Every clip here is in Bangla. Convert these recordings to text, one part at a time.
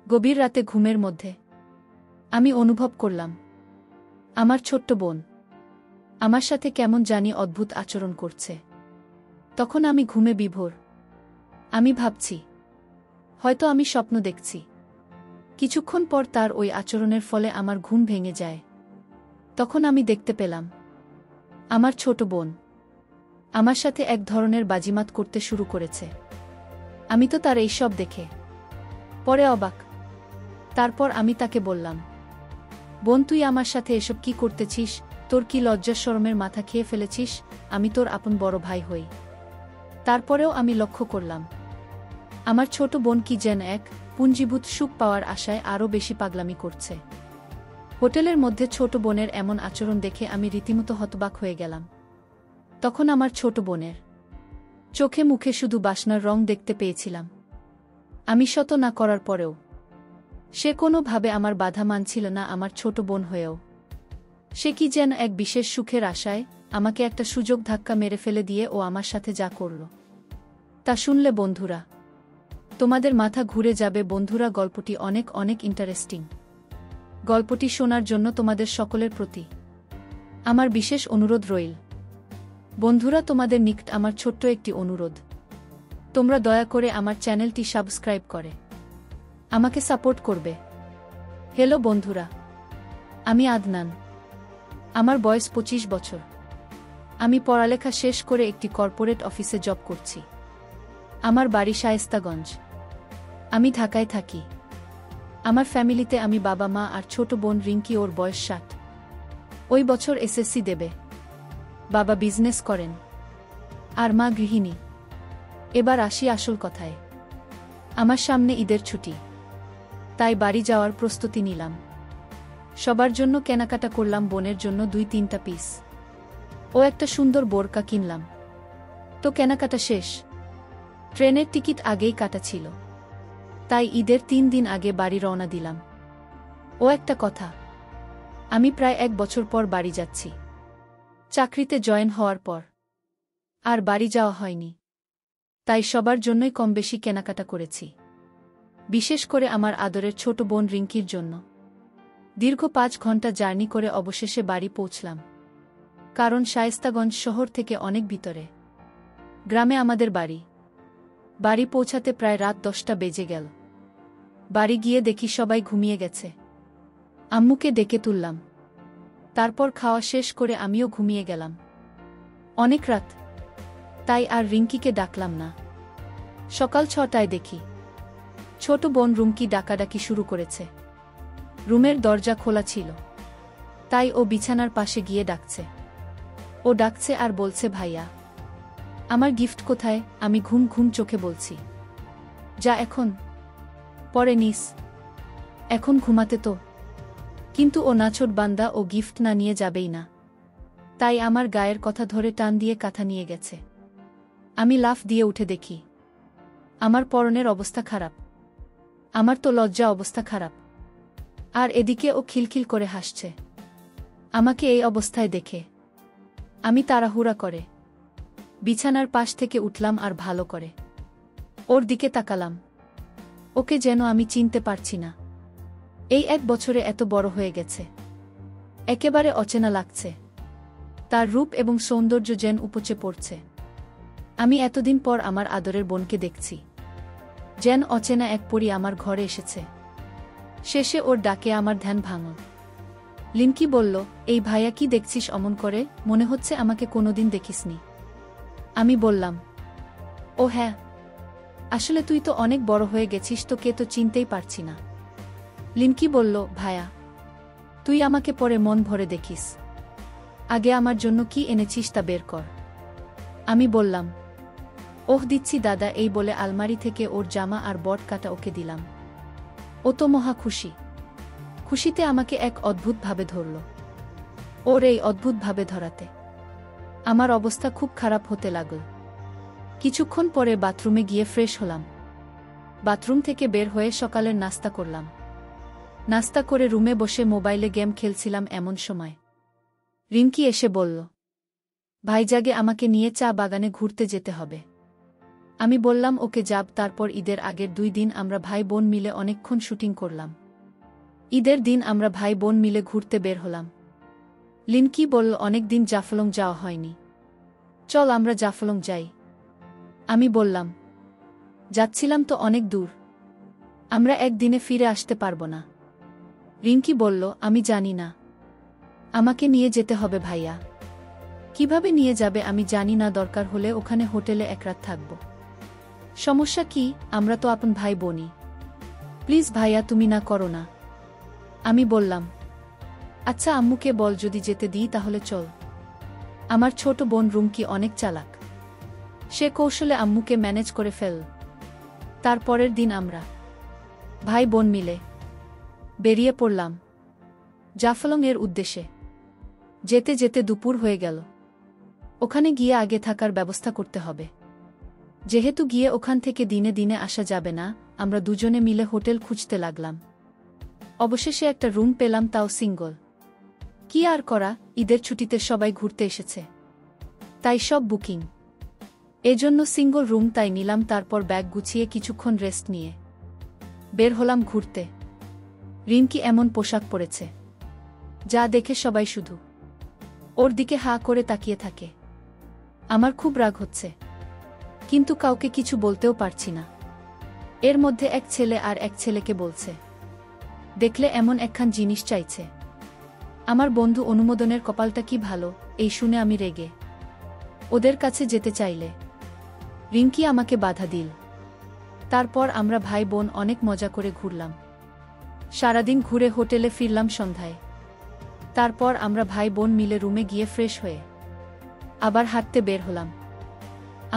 গভীর রাতে ঘুমের মধ্যে আমি অনুভব করলাম আমার ছোট্ট বোন আমার সাথে কেমন জানি অদ্ভুত আচরণ করছে। তখন আমি ঘুমে বিভোর। আমি ভাবছি হয়তো আমি স্বপ্ন দেখছি। কিছুক্ষণ পর তার ওই আচরণের ফলে আমার ঘুম ভেঙে যায়। তখন আমি দেখতে পেলাম আমার ছোট বোন আমার সাথে এক ধরনের বাজিমাত করতে শুরু করেছে। আমি তো তার এইসব দেখে পরে অবাক। তারপর আমি তাকে বললাম, বোন, তুই আমার সাথে এসব কি করতেছিস? তোর কি লজ্জা শরমের মাথা খেয়ে ফেলেছিস? আমি তোর আপন বড় ভাই হই। তারপরেও আমি লক্ষ্য করলাম আমার ছোট বোন কি যেন এক পুঞ্জীভূত সুখ পাওয়ার আশায় আরও বেশি পাগলামি করছে। হোটেলের মধ্যে ছোট বোনের এমন আচরণ দেখে আমি রীতিমতো হতবাক হয়ে গেলাম। তখন আমার ছোট বোনের চোখে মুখে শুধু বাসনার রং দেখতে পেয়েছিলাম। আমি শত না করার পরেও সে কোনোভাবে আমার বাধা মানছিল না। আমার ছোট বোন হয়েও সে কি যেন এক বিশেষ সুখের আশায় আমাকে একটা সুযোগ ধাক্কা মেরে ফেলে দিয়ে ও আমার সাথে যা করল তা শুনলে বন্ধুরা তোমাদের মাথা ঘুরে যাবে। বন্ধুরা, গল্পটি অনেক অনেক ইন্টারেস্টিং। গল্পটি শোনার জন্য তোমাদের সকলের প্রতি আমার বিশেষ অনুরোধ রইল। বন্ধুরা, তোমাদের নিকট আমার ছোট্ট একটি অনুরোধ, তোমরা দয়া করে আমার চ্যানেলটি সাবস্ক্রাইব করে আমাকে সাপোর্ট করবে। হ্যালো বন্ধুরা, আমি আদনান। আমার বয়স 25 বছর। আমি পড়ালেখা শেষ করে একটি কর্পোরেট অফিসে জব করছি। আমার বাড়ি শায়েস্তাগঞ্জ। আমি ঢাকায় থাকি। আমার ফ্যামিলিতে আমি বাবা মা আর ছোট বোন রিঙ্কি, ওর বয়স 60। ওই বছর এসএসসি দেবে। বাবা বিজনেস করেন আর মা গৃহিণী। এবার আসি আসল কথায়। আমার সামনে ঈদের ছুটি, তাই বাড়ি যাওয়ার প্রস্তুতি নিলাম। সবার জন্য কেনাকাটা করলাম। বোনের জন্য 2-3টা পিস ও একটা সুন্দর বোরকা কিনলাম। তো কেনাকাটা শেষ। ট্রেনের টিকিট আগেই কাটা ছিল, তাই ঈদের 3 দিন আগে বাড়ি রওনা দিলাম। ও একটা কথা, আমি প্রায় 1 বছর পর বাড়ি যাচ্ছি। চাকরিতে জয়েন হওয়ার পর আর বাড়ি যাওয়া হয়নি, তাই সবার জন্যই কম বেশি কেনাকাটা করেছি, বিশেষ করে আমার আদরের ছোট বোন রিঙ্কির জন্য। দীর্ঘ 5 ঘন্টা জার্নি করে অবশেষে বাড়ি পৌঁছলাম। কারণ শায়েস্তাগঞ্জ শহর থেকে অনেক ভিতরে, গ্রামে আমাদের বাড়ি। বাড়ি পৌঁছাতে প্রায় রাত 10টা বেজে গেল। বাড়ি গিয়ে দেখি সবাই ঘুমিয়ে গেছে। আম্মুকে ডেকে তুললাম। তারপর খাওয়া শেষ করে আমিও ঘুমিয়ে গেলাম। অনেক রাত, তাই আর রিঙ্কিকে ডাকলাম না। সকাল 6টায় দেখি ছোট বোন রুমকি ডাকাডাকি শুরু করেছে। রুমের দরজা খোলা ছিল, তাই ও বিছানার পাশে গিয়ে ডাকছে। ও ডাকছে আর বলছে, ভাইয়া, আমার গিফট কোথায়? আমি ঘুম ঘুম চোখে বলছি, যা এখন, পরে নিস, এখন ঘুমাতে তো। কিন্তু ও নাছোট বান্দা, ও গিফট না নিয়ে যাবেই না। তাই আমার গায়ের কথা ধরে টান দিয়ে কাঁথা নিয়ে গেছে। আমি লাফ দিয়ে উঠে দেখি আমার পরনের অবস্থা খারাপ। আমার তো লজ্জা অবস্থা খারাপ। আর এদিকে ও খিলখিল করে হাসছে আমাকে এই অবস্থায় দেখে। আমি তাড়াহুড়া করে বিছানার পাশ থেকে উঠলাম আর ভালো করে ওর দিকে তাকালাম। ওকে যেন আমি চিনতে পারছি না। এই 1 বছরে এত বড় হয়ে গেছে, একেবারে অচেনা লাগছে। তার রূপ এবং সৌন্দর্য যেন উপচে পড়ছে। আমি এতদিন পর আমার আদরের বোনকে দেখছি। যেন অচেনা এক পরী আমার ঘরে এসেছে। শেষে ওর ডাকে আমার ধ্যান ভাঙল। লিনকি বলল, এই ভাইয়া কি দেখছিস অমন করে? মনে হচ্ছে আমাকে কোনোদিন দেখিসনি। আমি বললাম, ও হ্যাঁ, আসলে তুই তো অনেক বড় হয়ে গেছিস, তোকে তো চিনতেই পারছি না। লিনকি বলল, ভাইয়া, তুই আমাকে পরে মন ভরে দেখিস। আগে আমার জন্য কি এনেছিস তা বের কর। আমি বললাম, ওহ দিচ্ছি দাদা। এই বলে আলমারি থেকে ওর জামা আর বট কাটা ওকে দিলাম। ও তো মহা খুশি। খুশিতে আমাকে এক অদ্ভুতভাবে ধরল। ওর এই অদ্ভুতভাবে ধরাতে আমার অবস্থা খুব খারাপ হতে লাগল। কিছুক্ষণ পরে বাথরুমে গিয়ে ফ্রেশ হলাম। বাথরুম থেকে বের হয়ে সকালের নাস্তা করলাম। নাস্তা করে রুমে বসে মোবাইলে গেম খেলছিলাম। এমন সময় রিঙ্কি এসে বলল, ভাইজাগে আমাকে নিয়ে চা বাগানে ঘুরতে যেতে হবে। আমি বললাম ওকে যাব। তারপর ঈদের আগের 2 দিন আমরা ভাই বোন মিলে অনেকক্ষণ শুটিং করলাম। ঈদের দিন আমরা ভাই বোন মিলে ঘুরতে বের হলাম। লিনকি বলল অনেক দিন জাফলং যাওয়া হয়নি, চল আমরা জাফলং যাই। আমি বললাম, যাচ্ছিলাম তো অনেক দূর, আমরা একদিনে ফিরে আসতে পারব না। রিঙ্কি বলল, আমি জানি না, আমাকে নিয়ে যেতে হবে ভাইয়া। কিভাবে নিয়ে যাবে আমি জানি না, দরকার হলে ওখানে হোটেলে এক রাত থাকব। সমস্যা কি, আমরা তো আপন ভাই বোনই। প্লিজ ভাইয়া তুমি না করো না। আমি বললাম, আচ্ছা আম্মুকে বল যদি যেতে দিই তাহলে চল। আমার ছোট বোন রুমকি অনেক চালাক, সে কৌশলে আম্মুকে ম্যানেজ করে ফেল। তারপরের দিন আমরা ভাই বোন মিলে বেরিয়ে পড়লাম জাফলং এর উদ্দেশ্যে। যেতে যেতে দুপুর হয়ে গেল। ওখানে গিয়ে আগে থাকার ব্যবস্থা করতে হবে, যেহেতু গিয়ে ওখান থেকে দিনে দিনে আসা যাবে না। আমরা দুজনে মিলে হোটেল খুঁজতে লাগলাম। অবশেষে একটা রুম পেলাম, তাও সিঙ্গল। কি আর করা, ঈদের ছুটিতে সবাই ঘুরতে এসেছে, তাই সব বুকিং। এজন্য সিঙ্গল রুম তাই নিলাম। তারপর ব্যাগ গুছিয়ে কিছুক্ষণ রেস্ট নিয়ে বের হলাম ঘুরতে। রিঙ্কি এমন পোশাক পরেছে যা দেখে সবাই শুধু ওর দিকে হা করে তাকিয়ে থাকে। আমার খুব রাগ হচ্ছে, কিন্তু কাউকে কিছু বলতেও পারছি না। এর মধ্যে এক ছেলে আর এক ছেলেকে বলছে, দেখলে এমন একখান জিনিস চাইছে। আমার বন্ধু অনুমোদনের কপালটা কি ভালো, এই শুনে আমি রেগে ওদের কাছে যেতে চাইলে রিঙ্কি আমাকে বাধা দিল। তারপর আমরা ভাই বোন অনেক মজা করে ঘুরলাম। সারাদিন ঘুরে হোটেলে ফিরলাম সন্ধ্যায়। তারপর আমরা ভাই বোন মিলে রুমে গিয়ে ফ্রেশ হয়ে আবার হাঁটতে বের হলাম।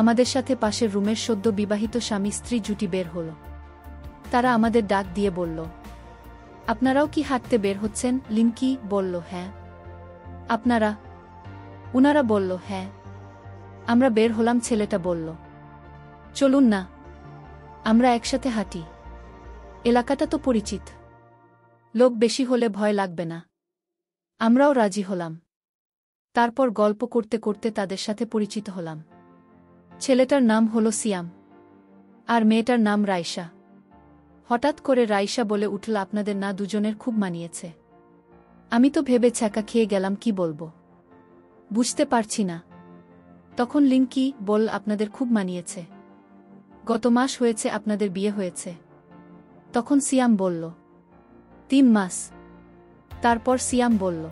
আমাদের সাথে পাশের রুমের সদ্য বিবাহিত স্বামী স্ত্রী জুটি বের হল। তারা আমাদের ডাক দিয়ে বলল, আপনারাও কি হাঁটতে বের হচ্ছেন? লিনকি বলল, হ্যাঁ। আপনারা? উনারা বলল, হ্যাঁ। আমরা বের হলাম। ছেলেটা বলল, চলুন না, আমরা একসাথে হাঁটি, এলাকাটা তো পরিচিত, লোক বেশি হলে ভয় লাগবে না। আমরাও রাজি হলাম। তারপর গল্প করতে করতে তাদের সাথে পরিচিত হলাম। ছেলেটার নাম হলো সিয়াম আর মেয়েটার নাম রাইসা। হঠাৎ করে রাইসা বলে উঠল, আপনাদের না দুজনের খুব মানিয়েছে। আমি তো ভেবে ছ্যাঁকা খেয়ে গেলাম, কি বলবো বুঝতে পারছি না। তখন লিনকি বলল, আপনাদের খুব মানিয়েছে, গত মাস হয়েছে আপনাদের বিয়ে হয়েছে। তখন সিয়াম বলল, 3 মাস। তারপর সিয়াম বলল,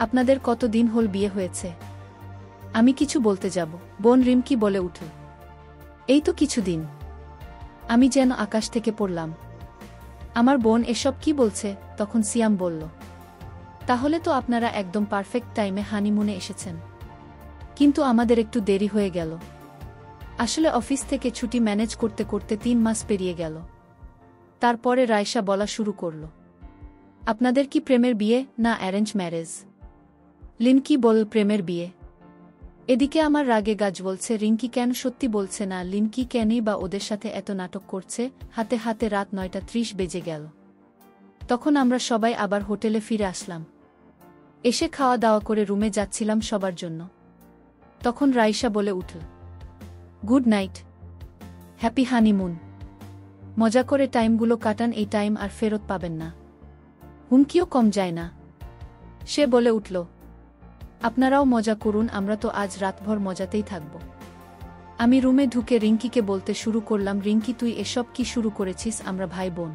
আপনাদের কতদিন হল বিয়ে হয়েছে? আমি কিছু বলতে যাব, বোন রিমকি বলে উঠল, এই তো কিছুদিন। আমি যেন আকাশ থেকে পড়লাম। আমার বোন এসব কি বলছে? তখন সিয়াম বলল, তাহলে তো আপনারা একদম পারফেক্ট টাইমে হানিমুনে এসেছেন। কিন্তু আমাদের একটু দেরি হয়ে গেল। আসলে অফিস থেকে ছুটি ম্যানেজ করতে করতে 3 মাস পেরিয়ে গেল। তারপরে রাইসা বলা শুরু করল, আপনাদের কি প্রেমের বিয়ে না অ্যারেঞ্জ ম্যারেজ? লিনকি বল, প্রেমের বিয়ে। এদিকে আমার রাগে গাছ বলছে, রিঙ্কি কেন সত্যি বলছে না? লিনকি কেনই বা ওদের সাথে এত নাটক করছে? হাতে হাতে রাত 9:30 বেজে গেল। তখন আমরা সবাই আবার হোটেলে ফিরে আসলাম। এসে খাওয়া দাওয়া করে রুমে যাচ্ছিলাম সবার জন্য। তখন রাইসা বলে উঠল, গুড নাইট, হ্যাপি হানিমুন। মজা করে টাইমগুলো কাটান, এই টাইম আর ফেরত পাবেন না। হুমকিও কম যায় না। সে বলে উঠল, আপনারাও মজা করুন, আমরা তো আজ রাতভর মজাতেই থাকব। আমি রুমে ঢুকে রিঙ্কিকে বলতে শুরু করলাম, রিঙ্কি তুই এসব কি শুরু করেছিস? আমরা ভাই বোন,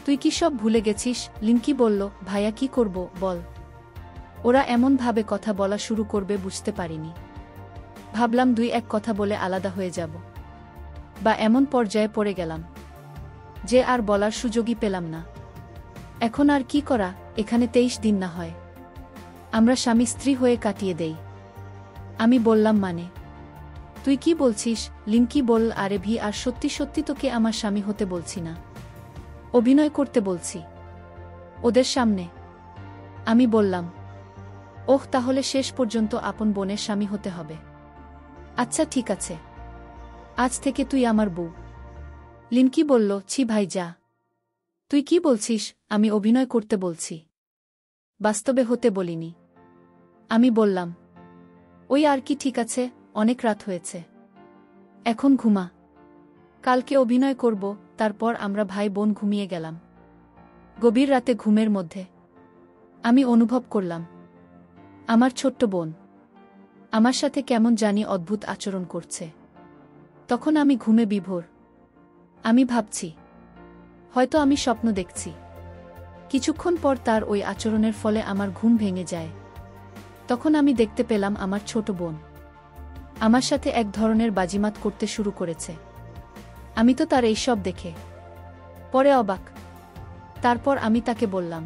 তুই কি সব ভুলে গেছিস? লিনকি বলল, ভাইয়া কি করব বল। ওরা এমনভাবে কথা বলা শুরু করবে বুঝতে পারিনি। ভাবলাম 2-1 কথা বলে আলাদা হয়ে যাব, বা এমন পর্যায়ে পড়ে গেলাম যে আর বলার সুযোগই পেলাম না। এখন আর কি করা, এখানে 23 দিন না হয় আমরা স্বামী স্ত্রী হয়ে কাটিয়ে দেই। আমি বললাম, মানে তুই কি বলছিস? লিনকি বলল, আরে ভি, আর সত্যি সত্যি তোকে আমার স্বামী হতে বলছি না, অভিনয় করতে বলছি ওদের সামনে। আমি বললাম, ওহ, তাহলে শেষ পর্যন্ত আপন বোনের স্বামী হতে হবে। আচ্ছা ঠিক আছে, আজ থেকে তুই আমার বউ। লিনকি বলল, ছি ভাই যা, তুই কি বলছিস? আমি অভিনয় করতে বলছি, বাস্তবে হতে বলিনি। আমি বললাম, ওই আর কি, ঠিক আছে, অনেক রাত হয়েছে, এখন ঘুমা। কালকে অভিনয় করব। তারপর আমরা ভাই বোন ঘুমিয়ে গেলাম। গভীর রাতে ঘুমের মধ্যে আমি অনুভব করলাম আমার ছোট্ট বোন আমার সাথে কেমন জানি অদ্ভুত আচরণ করছে। তখন আমি ঘুমে বিভোর। আমি ভাবছি হয়তো আমি স্বপ্ন দেখছি। কিছুক্ষণ পর তার ওই আচরণের ফলে আমার ঘুম ভেঙে যায়। তখন আমি দেখতে পেলাম আমার ছোট বোন আমার সাথে এক ধরনের বাজিমাত করতে শুরু করেছে। আমি তো তার এইসব দেখে পরে অবাক। তারপর আমি তাকে বললাম,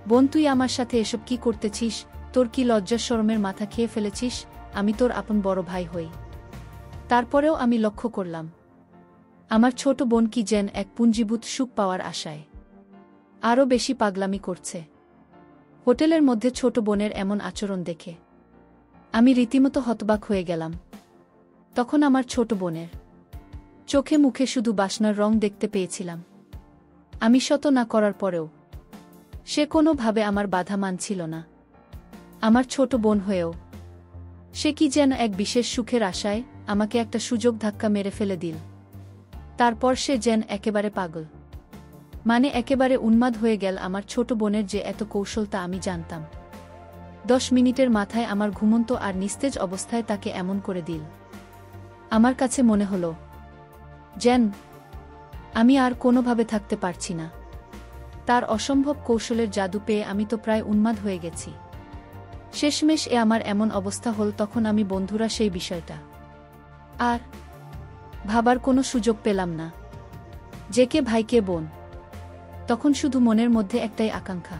বোন, তুই আমার সাথে এসব কি করতেছিস? তোর কি লজ্জা শরমের মাথা খেয়ে ফেলেছিস? আমি তোর আপন বড় ভাই হই। তারপরেও আমি লক্ষ্য করলাম আমার ছোট বোন কি যেন এক পুঞ্জীভূত সুখ পাওয়ার আশায় আরও বেশি পাগলামি করছে। হোটেলের মধ্যে ছোট বোনের এমন আচরণ দেখে আমি রীতিমতো হতবাক হয়ে গেলাম। তখন আমার ছোট বোনের চোখে মুখে শুধু বাসনার রং দেখতে পেয়েছিলাম। আমি শত না করার পরেও সে কোনোভাবে আমার বাধা মানছিল না। আমার ছোট বোন হয়েও সে কি যেন এক বিশেষ সুখের আশায় আমাকে একটা সুযোগ ধাক্কা মেরে ফেলে দিল। তারপর সে যেন একেবারে পাগল, মানে একেবারে উন্মাদ হয়ে গেল। আমার ছোট বোনের যে এত কৌশল তা আমি জানতাম। 10 মিনিটের মাথায় আমার ঘুমন্ত আর নিস্তেজ অবস্থায় তাকে এমন করে দিল। আমার কাছে মনে হলো যেন আমি আর কোনোভাবে থাকতে পারছি না। তার অসম্ভব কৌশলের জাদু পেয়ে আমি তো প্রায় উন্মাদ হয়ে গেছি। শেষমেশ আমার এমন অবস্থা হল। তখন আমি বন্ধুরা সেই বিষয়টা আর ভাবার কোনো সুযোগ পেলাম না যে কে ভাই কে বোন। তখন শুধু মনের মধ্যে একটাই আকাঙ্ক্ষা,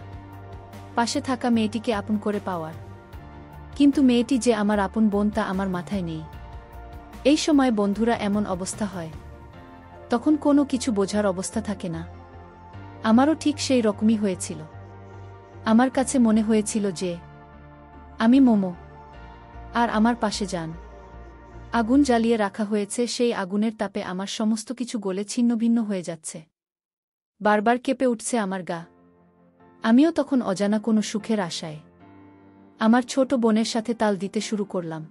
পাশে থাকা মেয়েটিকে আপন করে পাওয়ার। কিন্তু মেয়েটি যে আমার আপন বোন তা আমার মাথায় নেই। এই সময় বন্ধুরা এমন অবস্থা হয়, তখন কোনো কিছু বোঝার অবস্থা থাকে না। আমারও ঠিক সেই রকমই হয়েছিল। আমার কাছে মনে হয়েছিল যে আমি মোমো আর আমার পাশে যান আগুন জ্বালিয়ে রাখা হয়েছে। সেই আগুনের তাপে আমার সমস্ত কিছু গলে ছিন্নভিন্ন হয়ে যাচ্ছে। বারবার কেঁপে উঠছে আমার গা। আমিও তখন অজানা কোনো সুখের আশায় আমার ছোট বোনের সাথে তাল দিতে শুরু করলাম।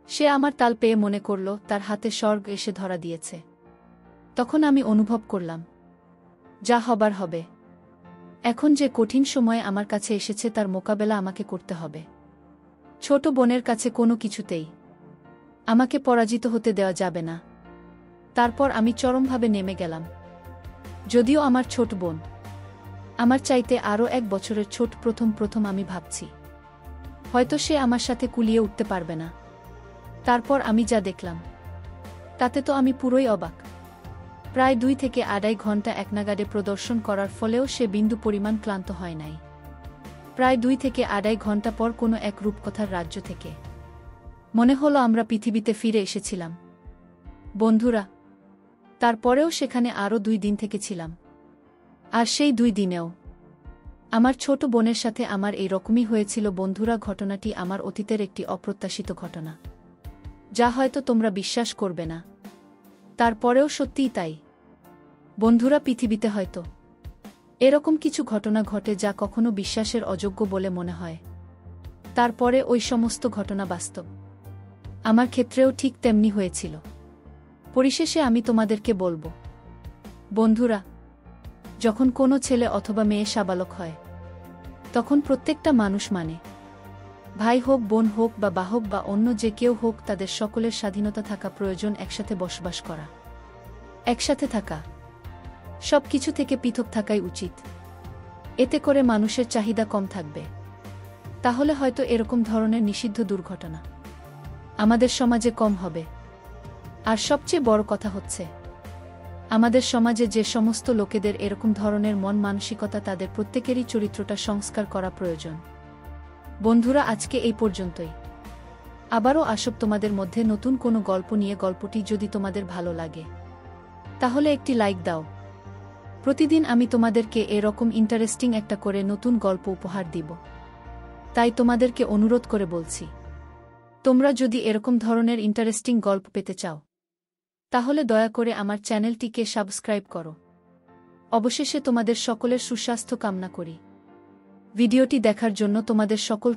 সে আমার তাল পেয়ে মনে করল তার হাতে স্বর্গ এসে ধরা দিয়েছে। তখন আমি অনুভব করলাম যা হবার হবে। এখন যে কঠিন সময় আমার কাছে এসেছে তার মোকাবেলা আমাকে করতে হবে। ছোট বোনের কাছে কোনো কিছুতেই আমাকে পরাজিত হতে দেওয়া যাবে না। তারপর আমি চরমভাবে নেমে গেলাম। যদিও আমার ছোট বোন আমার চাইতে আরও 1 বছরের ছোট। প্রথম আমি ভাবছি হয়তো সে আমার সাথে কুলিয়ে উঠতে পারবে না। তারপর আমি যা দেখলাম তাতে তো আমি পুরোই অবাক। প্রায় 2 থেকে 2.5 ঘন্টা একনাগাড়ে প্রদর্শন করার ফলেও সে বিন্দু পরিমাণ ক্লান্ত হয় নাই। প্রায় 2 থেকে 2.5 ঘন্টা পর কোনো এক রূপকথার রাজ্য থেকে মনে হলো আমরা পৃথিবীতে ফিরে এসেছিলাম। বন্ধুরা, তারপরেও সেখানে আরও 2 দিন থেকেছিলাম। আর সেই 2 দিনেও আমার ছোট বোনের সাথে আমার এই রকমই হয়েছিল। বন্ধুরা, ঘটনাটি আমার অতীতের একটি অপ্রত্যাশিত ঘটনা, যা হয়তো তোমরা বিশ্বাস করবে না। তারপরেও সত্যিই তাই। বন্ধুরা, পৃথিবীতে হয়তো এরকম কিছু ঘটনা ঘটে যা কখনো বিশ্বাসের অযোগ্য বলে মনে হয়। তারপরে ওই সমস্ত ঘটনা বাস্তব। আমার ক্ষেত্রেও ঠিক তেমনি হয়েছিল। পরিশেষে আমি তোমাদেরকে বলবো, বন্ধুরা, যখন কোনো ছেলে অথবা মেয়ে সাবালক হয় তখন প্রত্যেকটা মানুষ, মানে ভাই হোক, বোন হোক বা বাহক বা অন্য যে কেউ হোক, তাদের সকলের স্বাধীনতা থাকা প্রয়োজন। একসাথে বসবাস করা, একসাথে থাকা, সব কিছু থেকে পৃথক থাকাই উচিত। এতে করে মানুষের চাহিদা কম থাকবে। তাহলে হয়তো এরকম ধরনের নিষিদ্ধ দুর্ঘটনা আমাদের সমাজে কম হবে। আর সবচেয়ে বড় কথা হচ্ছে, আমাদের সমাজে যে সমস্ত লোকেদের এরকম ধরনের মন মানসিকতা, তাদের প্রত্যেকেরই চরিত্রটা সংস্কার করা প্রয়োজন। বন্ধুরা, আজকে এই পর্যন্তই। আবারও আসব তোমাদের মধ্যে নতুন কোনো গল্প নিয়ে। গল্পটি যদি তোমাদের ভালো লাগে তাহলে একটি লাইক দাও। প্রতিদিন আমি তোমাদেরকে এরকম ইন্টারেস্টিং একটা করে নতুন গল্প উপহার দিব। তাই তোমাদেরকে অনুরোধ করে বলছি, তোমরা যদি এরকম ধরনের ইন্টারেস্টিং গল্প পেতে চাও তাহলে দয়া করে আমার চ্যানেলটিকে সাবস্ক্রাইব করো। অবশেষে তোমাদের সকলের সুস্বাস্থ্য কামনা করি। ভিডিওটি দেখার জন্য তোমাদের সকল